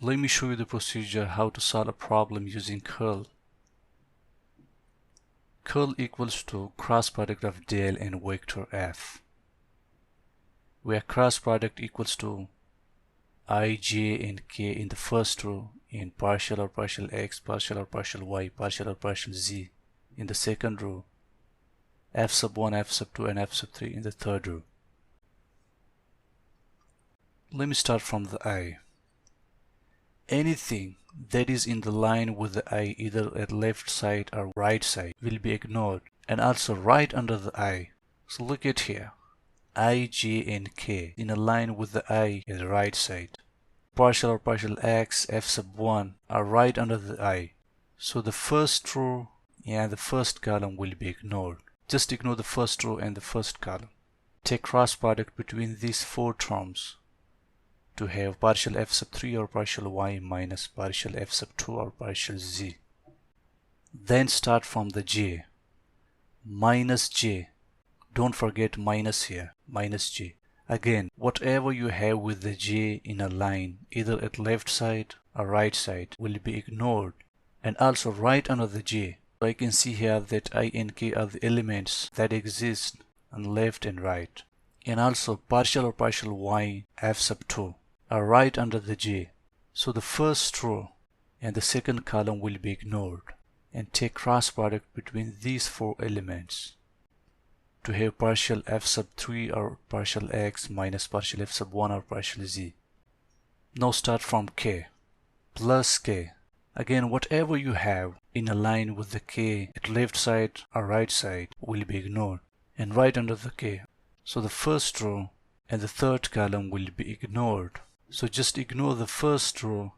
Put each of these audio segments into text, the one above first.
Let me show you the procedure how to solve a problem using curl. Curl equals to cross product of del and vector f, where cross product equals to I, j and k in the first row and partial or partial x, partial or partial y, partial or partial z in the second row, f sub 1, f sub 2 and f sub 3 in the third row. Let me start from the I. Anything that is in the line with the I, either at left side or right side, will be ignored, and also right under the I. So look at here, I, j and k in a line with the I at the right side. Partial or partial x, f sub 1 are right under the I. So the first row and the first column will be ignored. Just ignore the first row and the first column. Take cross product between these four terms to have partial f sub 3 or partial y minus partial f sub 2 or partial z. Then start from the j. Minus j. Don't forget minus here. Minus j. Again, whatever you have with the j in a line, either at left side or right side, will be ignored. And also right under the j. So I can see here that I and k are the elements that exist on left and right. And also partial or partial y, f sub 2 are right under the j. So the first row and the second column will be ignored, and take cross product between these four elements to have partial f sub 3 or partial x minus partial f sub 1 or partial z. Now start from k plus k. Again, whatever you have in a line with the k at left side or right side will be ignored, and right under the k. So the first row and the third column will be ignored. So just ignore the first row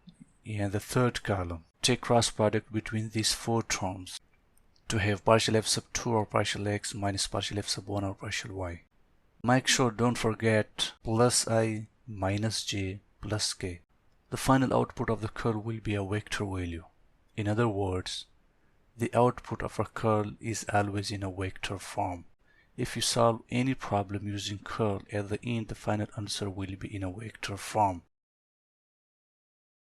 and the third column. Take cross product between these four terms to have partial f sub 2 or partial x minus partial f sub 1 or partial y. Make sure don't forget plus I minus j plus k. The final output of the curl will be a vector value. In other words, the output of a curl is always in a vector form. If you solve any problem using curl, at the end the final answer will be in a vector form.